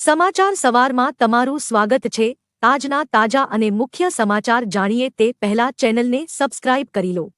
સમાચાર સવારમાં તમારું સ્વાગત છે। આજના તાજા અને મુખ્ય સમાચાર જાણીએ તે પહેલા ચેનલને સબસ્ક્રાઇબ કરી લો।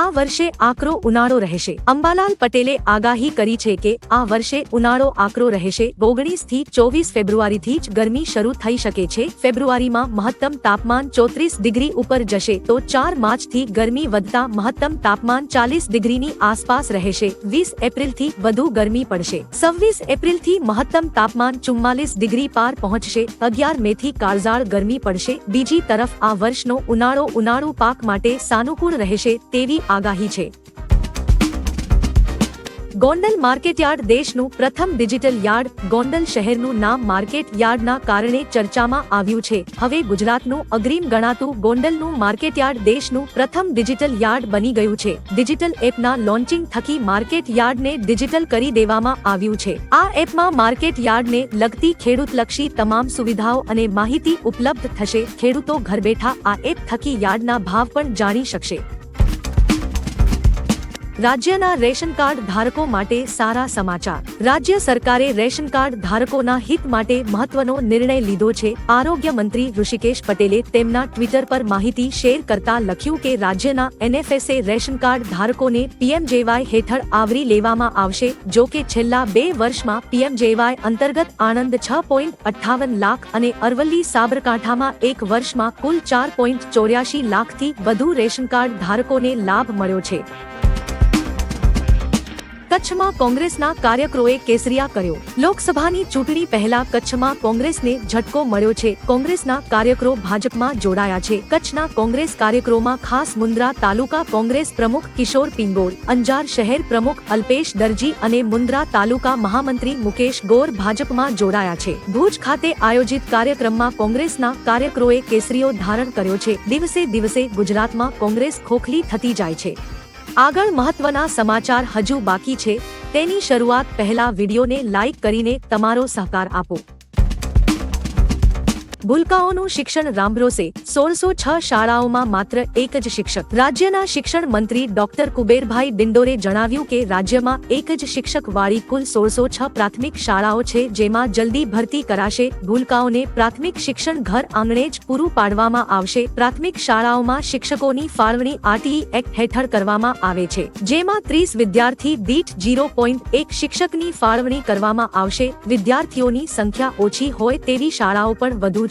આ વર્ષે આકરો ઉનાળો રહેશે। અંબાલાલ પટેલે આગાહી કરી છે કે આ વર્ષે ઉનાળો આકરો રહેશે। 19 થી 24 ફેબ્રુઆરીથી જ ગરમી શરૂ થઈ શકે છે। ફેબ્રુઆરીમાં મહત્તમ તાપમાન 34 ડિગ્રી ઉપર જશે તો 4 માર્ચથી ગરમી વધતા મહત્તમ તાપમાન 40 ડિગ્રીની આસપાસ રહેશે। 20 એપ્રિલથી વધુ ગરમી પડશે। 26 એપ્રિલથી મહત્તમ તાપમાન 44 ડિગ્રી પાર પહોંચશે। 11 મેથી કાળઝાળ ગરમી પડશે। બીજી તરફ આ વર્ષનો ઉનાળો પાક માટે સાનુકૂળ રહેશે તેવી આગાહી છે। ગોંડલ માર્કેટયાર્ડ દેશનું પ્રથમ ડિજિટલ યાર્ડ। ગોંડલ શહેરનું નામ માર્કેટ યાર્ડના કારણે ચર્ચામાં આવ્યું છે। હવે ગુજરાતનું અગ્રીમ ગણાતું ગોંડલનું માર્કેટયાર્ડ દેશનું પ્રથમ ડિજિટલ યાર્ડ બની ગયું છે। ડિજિટલ એપના લોન્ચિંગ થકી માર્કેટ યાર્ડને ડિજિટલ કરી દેવામાં આવ્યું છે। આ એપમાં માર્કેટ યાર્ડને લગતી ખેડૂતલક્ષી તમામ સુવિધાઓ અને માહિતી ઉપલબ્ધ થશે। ખેડૂતો ઘર બેઠા આ એપ થકી યાર્ડના ભાવ પણ જાણી શકશે। રાજ્યના રેશન કાર્ડ ધારકો માટે સારા સમાચાર। રાજ્ય સરકારે રેશન કાર્ડ ધારકોના હિત માટે મહત્વનો નિર્ણય લીધો છે। આરોગ્ય મંત્રી ઋષિકેશ પટેલે તેમના ટ્વિટર પર માહિતી શેર કરતા લખ્યું કે રાજ્યના એનએફએસએ રેશન કાર્ડ ધારકોને પીએમજેવાય હેઠળ આવરી લેવામાં આવશે। જો કે છેલ્લા 2 વર્ષમાં પીએમજેવાય અંતર્ગત આણંદ 6.58 લાખ અને અરવલ્લી સાબરકાંઠામાં એક વર્ષમાં કુલ 4.84 લાખથી વધુ રેશન કાર્ડ ધારકોને લાભ મળ્યો છે। કચ્છમાં કોંગ્રેસના કાર્યકરોએ કેસરિયા કર્યો। લોકસભાની ચૂંટણી પહેલા કચ્છમાં કોંગ્રેસને ઝટકો મળ્યો છે। કોંગ્રેસના કાર્યકરો ભાજપમાં જોડાયા છે। કચ્છના કોંગ્રેસ કાર્યકરોમાં ખાસ મુન્દ્રા તાલુકા કોંગ્રેસ પ્રમુખ કિશોર પિંગોળ, અંજાર શહેર પ્રમુખ અલ્પેશ દરજી અને મુન્દ્રા તાલુકા મહામંત્રી મુકેશ ગોર ભાજપમાં જોડાયા છે। ભુજ ખાતે આયોજિત કાર્યક્રમમાં કોંગ્રેસના કાર્યકરોએ કેસરીઓ ધારણ કર્યો છે। દિવસે દિવસે ગુજરાતમાં કોંગ્રેસ ખોખલી થતી જાય છે। આગળ મહત્વના સમાચાર હજુ બાકી છે, તેની શરૂઆત પહેલા વિડીયોને લાઇક કરીને તમારો સહકાર આપો। ભૂલકાઓનું શિક્ષણ રામભરોસે। 1606 શાળાઓમાં માત્ર એક જ શિક્ષક। રાજ્યના શિક્ષણ મંત્રી ડોક્ટર કુબેરભાઈ ડિંડોરે જણાવ્યું કે રાજ્યમાં એક જ શિક્ષકવાળી કુલ 1606 પ્રાથમિક શાળાઓ છે, જેમાં જલ્દી ભરતી કરાશે। ભૂલકાઓને પ્રાથમિક શિક્ષણ ઘર આંગણે જ પૂરું પાડવામાં આવશે। પ્રાથમિક શાળાઓમાં શિક્ષકોની ફાળવણી આરટીઈ એક્ટ હેઠળ કરવામાં આવે છે, જેમાં 30 વિદ્યાર્થી દીઠ 0.1 શિક્ષકની ફાળવણી કરવામાં આવશે। વિદ્યાર્થીઓની સંખ્યા ઓછી હોય તેવી શાળાઓ પણ વધુ છે।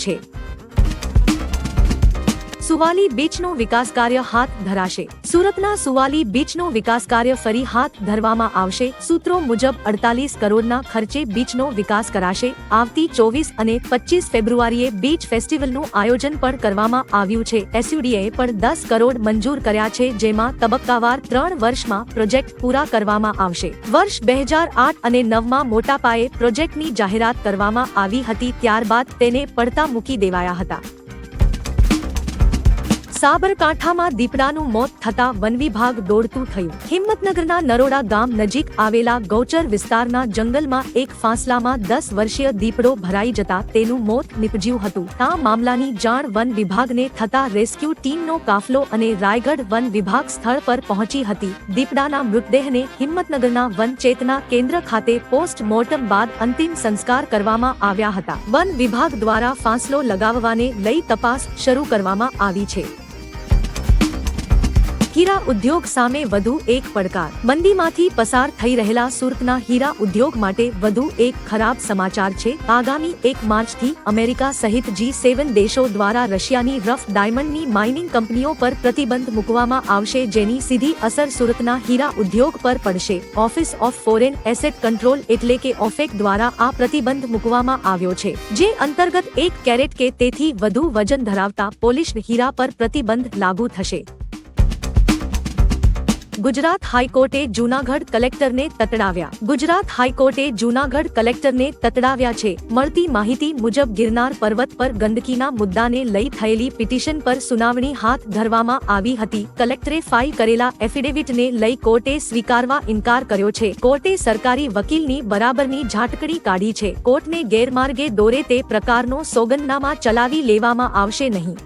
સુવાલી બીચનો વિકાસ કાર્ય હાથ ધરાશે। સુરતના સુવાલી બીચનો વિકાસ કાર્ય ફરી હાથ ધરવામાં આવશે। સૂત્રો મુજબ 48 કરોડના ખર્ચે બીચનો વિકાસ કરાશે। આવતી 24 અને 25 ફેબ્રુઆરીએ બીચ ફેસ્ટિવલનું આયોજન પણ કરવામાં આવ્યું છે। એસયુડીએ પણ 10 કરોડ મંજૂર કર્યા છે, જેમાં તબક્કાવાર 3 વર્ષમાં પ્રોજેક્ટ પૂરા કરવામાં આવશે। વર્ષ 2008 અને 9માં મોટા પાયે પ્રોજેક્ટની જાહેરાત કરવામાં આવી હતી, ત્યારબાદ તેને પડતા મૂકી દેવાયા હતા। સાબરકાંઠામાં દીપડાનું મોત થતા વન વિભાગ દોડતું થયું। હિંમતનગરના નરોડા ગામ નજીક આવેલા ગૌચર વિસ્તારના જંગલમાં એક ફાંસલામાં 10 વર્ષીય દીપડો ભરાઈ જતા તેનું મોત નીપજ્યું હતું। આ મામલાની જાણ વન વિભાગને થતા રેસ્ક્યુ ટીમનો કાફલો અને રાયગઢ વન વિભાગ સ્થળ પર પહોંચી હતી। દીપડાના મૃતદેહને હિંમતનગરના વન ચેતના કેન્દ્ર ખાતે પોસ્ટ મોર્ટમ બાદ અંતિમ સંસ્કાર કરવામાં આવ્યા હતા। વન વિભાગ દ્વારા ફાંસલો લગાવવાને લઈ તપાસ શરૂ કરવામાં આવી છે। હીરા ઉદ્યોગ સામે વધુ એક પડકાર। મંદીમાંથી પસાર થઈ રહેલા સુરતના હીરા ઉદ્યોગ માટે વધુ એક ખરાબ સમાચાર છે। આગામી 1 માર્ચથી અમેરિકા સહિત G7 દેશો દ્વારા રશિયાની રફ ડાયમંડની માઇનિંગ કંપનીઓ પર પ્રતિબંધ મૂકવામાં આવશે, જેની સીધી અસર સુરતના હીરા ઉદ્યોગ પર પડશે। Office of foreign asset control એટલે કે ઓફેક દ્વારા આ પ્રતિબંધ મૂકવામાં આવ્યો છે, જે અંતર્ગત 1 કેરેટ કે તેથી વધુ વજન ધરાવતા પોલિશ્ડ હીરા પર પ્રતિબંધ લાગુ થશે। ગુજરાત હાઈકોર્ટે જૂનાગઢ કલેક્ટરને તતડાવ્યા। ગુજરાત હાઈકોર્ટે જૂનાગઢ કલેક્ટરને તતડાવ્યા છે। મળતી માહિતી મુજબ ગિરનાર પર્વત પર ગંદકીના મુદ્દાને લઈ થયેલી પિટિશન પર સુનાવણી હાથ ધરવામાં આવી હતી। કલેક્ટરે ફાઇલ કરેલા એફિડેવિટને લઈ કોર્ટે સ્વીકારવા ઇનકાર કર્યો છે। કોર્ટે સરકારી વકીલની બરાબરની ઝાટકડી કાઢી છે। કોર્ટને ગેરમાર્ગે દોરે તે પ્રકારનો સોગંદનામા ચલાવી લેવામાં આવશે નહીં।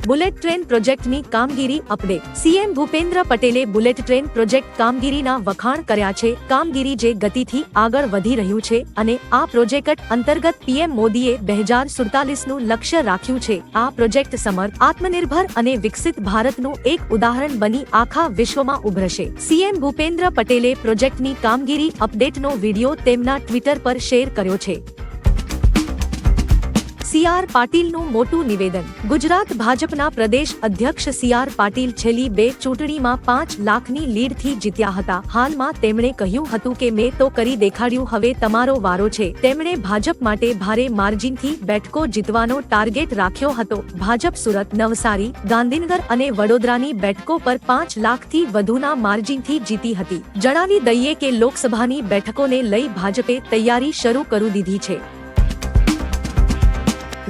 બુલેટ ટ્રેન પ્રોજેક્ટની કામગીરી અપડેટ. સીએમ ભૂપેન્દ્ર પટેલે બુલેટ ટ્રેન પ્રોજેક્ટ કામગીરીના વખાણ કર્યા છે. કામગીરી જે ગતિથી આગળ વધી રહ્યું છે અને આ પ્રોજેક્ટ અંતર્ગત પીએમ મોદીએ 2047નું લક્ષ્ય રાખ્યું છે. આ પ્રોજેક્ટ સમર્થ, આત્મનિર્ભર અને વિકસિત ભારતનું એક ઉદાહરણ બની આખા વિશ્વમાં ઉભરશે. સીએમ ભૂપેન્દ્ર પટેલે પ્રોજેક્ટની કામગીરી અપડેટનો વિડીયો તેમના ટ્વિટર પર શેર કર્યો છે. સી.આર. પાટીલનું મોટું નિવેદન. ગુજરાત ભાજપના પ્રદેશ અધ્યક્ષ સી.આર. પાટીલ છેલ્લી 2 ચૂંટણીમાં 5 લાખની લીડથી જીત્યા હતા. હાલમાં તેમણે કહ્યું હતું કે મેં તો કરી દેખાડ્યું, હવે તમારો વારો છે. તેમણે ભાજપ માટે ભારે માર્જિનથી બેઠકો જીતવાનો ટાર્ગેટ રાખ્યો હતો. ભાજપ સુરત, નવસારી, ગાંધીનગર અને વડોદરાની બેઠકો પર 5 લાખથી વધુના માર્જિનથી જીતી હતી. જણાવી દઈએ કે લોકસભાની બેઠકોને લઈ ભાજપે તૈયારી શરૂ કરી દીધી છે.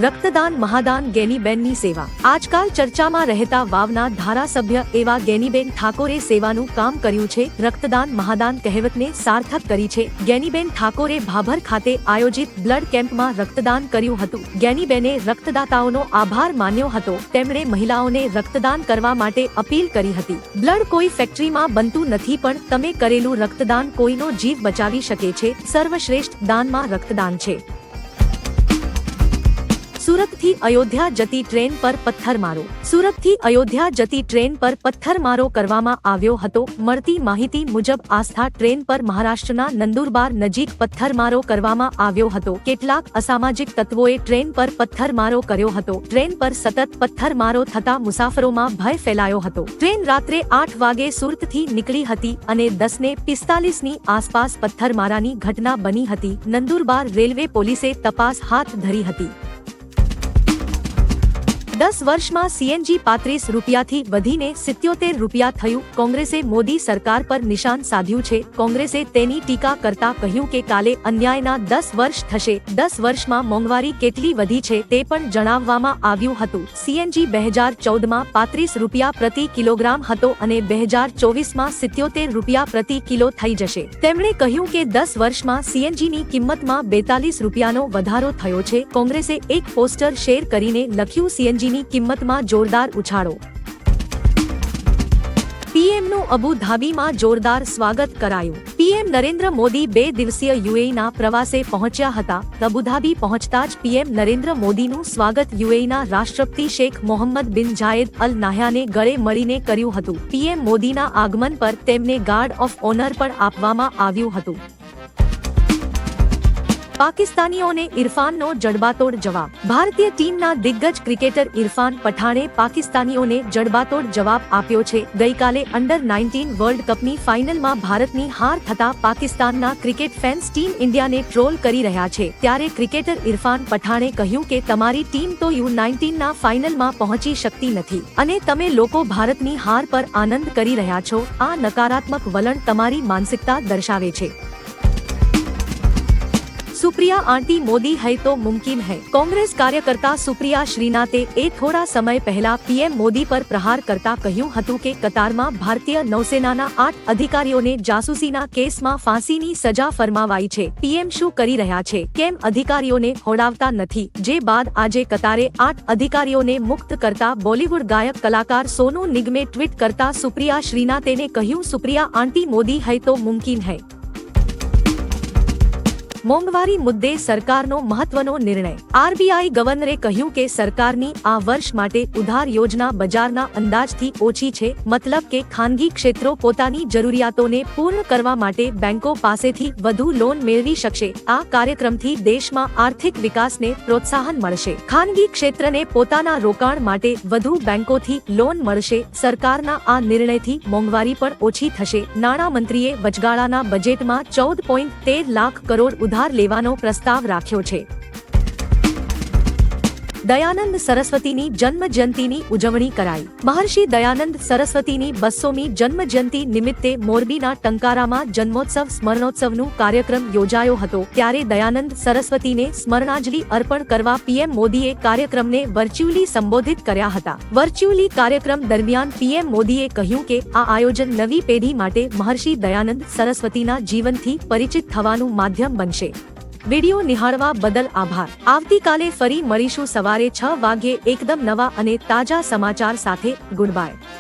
રક્તદાન મહાદાન. ગેનીબેનની સેવા. આજકાલ ચર્ચામાં રહેતા વાવના ધારાસભ્ય એવા ગેનીબેન ઠાકોરે સેવાનું કામ કર્યું છે. રક્તદાન મહાદાન કહેવતને સાર્થક કરી છે. ગેનીબેન ઠાકોરે ભાભર ખાતે આયોજિત બ્લડ કેમ્પમાં રક્તદાન કર્યું હતું. ગેનીબેને રક્તદાતાઓનો આભાર માન્યો હતો. તેમણે મહિલાઓને રક્તદાન કરવા માટે અપીલ કરી હતી. બ્લડ કોઈ ફેક્ટરીમાં બનતું નથી, પણ તમે કરેલું રક્તદાન કોઈનો જીવ બચાવી શકે છે. સર્વશ્રેષ્ઠ દાનમાં રક્તદાન છે. સુરતથી અયોધ્યા જતી ટ્રેન પર પથ્થરમારો. સુરતથી અયોધ્યા જતી ટ્રેન પર પથ્થરમારો કરવામાં આવ્યો હતો. મળતી માહિતી મુજબ આસ્થા ટ્રેન પર મહારાષ્ટ્રના નંદુરબાર નજીક પથ્થરમારો કરવામાં આવ્યો હતો. કેટલાક અસામાજિક તત્વોએ ટ્રેન પર પથ્થરમારો કર્યો હતો. ટ્રેન પર સતત પથ્થરમારો થતા મુસાફરોમાં ભય ફેલાયો હતો. ટ્રેન રાત્રે 8 વાગે સુરતથી નીકળી હતી અને 10:45ની આસપાસ પથ્થરમારાની ઘટના બની હતી. નંદુરબાર રેલવે પોલીસે તપાસ હાથ ધરી હતી. 10 વર્ષમાં સીએનજી 35 રૂપિયાથી વધીને 77 રૂપિયા થયું. કોંગ્રેસે મોદી સરકાર પર નિશાન સાધ્યું છે. કોંગ્રેસે તેની ટીકા કરતા કહ્યું કે કાલે અન્યાયના 10 વર્ષ થશે. 10 વર્ષમાં મોંઘવારી કેટલી વધી છે તે પણ જણાવવામાં આવ્યું હતું. સીએનજી 2014માં 35 રૂપિયા પ્રતિ કિલોગ્રામ હતો અને 2024માં 77 રૂપિયા પ્રતિ કિલો થઈ જશે. તેમણે કહ્યું કે 10 વર્ષમાં સીએનજીની કિંમતમાં 42 રૂપિયાનો વધારો થયો છે. કોંગ્રેસે એક પોસ્ટર શેર કરીને લખ્યું, સીએનજી ની કિંમતમાં જોરદાર ઉછાળો. પીએમનું અબુધાબીમાં જોરદાર સ્વાગત કરાયું. પીએમ નરેન્દ્ર મોદી 2 દિવસીય યુએઈના પ્રવાસે પહોંચ્યા હતા. અબુધાબી પહોંચતા જ પીએમ નરેન્દ્ર મોદીનું સ્વાગત યુએઈના રાષ્ટ્રપતિ શેખ મોહમ્મદ બિન જાયેદ અલ નાહયાને ગળે મળીને કર્યું હતું. પીએમ મોદીના આગમન પર તેમને ગાર્ડ ઓફ ઓનર પણ આપવામાં આવ્યું હતું. પાકિસ્તાનીઓને ઇરફાનનો જડબાતોડ જવાબ. ભારતીય ટીમના દિગ્ગજ ક્રિકેટર ઇરફાન પઠાણે પાકિસ્તાનીઓને જડબાતોડ જવાબ આપ્યો છે. ગઈકાલે અંડર-19 વર્લ્ડ કપની ફાઇનલમાં ભારતની હાર થતા પાકિસ્તાનના ક્રિકેટ ફેન્સ ટીમ ઇન્ડિયાને ટ્રોલ કરી રહ્યા છે. ત્યારે ક્રિકેટર ઇરફાન પઠાણે કહ્યું કે તમારી ટીમ તો U19ના ફાઇનલમાં પહોંચી શકતી નથી અને તમે લોકો ભારતની હાર પર આનંદ કરી રહ્યા છો. આ નકારાત્મક વલણ તમારી માનસિકતા દર્શાવે છે. सुप्रिया आंटी मोदी है तो मुमकिन है. कांग्रेस कार्यकर्ता सुप्रिया श्रीनाथे थोड़ा समय पहला पीएम मोदी पर प्रहार करता કહ્યું હતું કે કતારમાં ભારતીય નૌસેનાના 8 અધિકારીઓને જાસૂસીના કેસમાં ફાંસીની સજા ફરમાવાઈ છે. પીએમ શું કરી રહ્યા છે? કેમ અધિકારીઓને હોડાવતા નથી? જે બાદ આજે કતારે 8 અધિકારીઓને મુક્ત કરતા બોલીવુડ ગાયક કલાકાર સોનુ નિગમે ટ્વીટ કરતા સુપ્રિયા શ્રીનાથેને કહ્યું, સુપ્રિયા આંટી મોદી है तो मुमकिन है. મોંઘવારી મુદ્દે સરકારનો મહત્વનો નિર્ણય. આરબીઆઈ ગવર્નરે કહ્યું કે સરકારની આ વર્ષ માટે ઉધાર યોજના બજારના અંદાજથી ઓછી છે. મતલબ કે ખાનગી ક્ષેત્રો પોતાની જરૂરિયાતોને પૂર્ણ કરવા માટે બેંકો પાસેથી વધુ લોન મેળવી શકશે. આ કાર્યક્રમથી દેશમાં આર્થિક વિકાસને પ્રોત્સાહન મળશે. ખાનગી ક્ષેત્રને પોતાના રોકાણ માટે વધુ બેંકોથી લોન મળશે. સરકારના આ નિર્ણયથી મોંઘવારી પણ ઓછી થશે. નાણામંત્રીએ વચગાળાના બજેટમાં 14.13 લાખ કરોડ ઉધાર લેવાનો પ્રસ્તાવ રાખ્યો છે. દયાનંદ સરસ્વતીની જન્મજયંતિની ઉજવણી કરાઈ. મહર્ષિ દયાનંદ સરસ્વતીની 200મી જન્મજયંતિ નિમિત્તે મોરબીના ટંકારામાં જન્મોત્સવ સ્મરણોત્સવનું કાર્યક્રમ યોજાયો હતો. ત્યારે દયાનંદ સરસ્વતીને સ્મરણાંજલિ અર્પણ કરવા પીએમ મોદીએ કાર્યક્રમને વર્ચ્યુઅલી સંબોધિત કર્યા હતા. વર્ચ્યુઅલી કાર્યક્રમ દરમિયાન પીએમ મોદીએ કહ્યું કે આ આયોજન નવી પેઢી માટે મહર્ષિ દયાનંદ સરસ્વતીના જીવનથી પરિચિત થવાનું માધ્યમ બનશે. વિડિયો નિહાળવા બદલ આભાર। આવતીકાલે ફરી મળીશું સવારે 6 વાગ્યે એકદમ નવા અને તાજા સમાચાર સાથે। Good bye.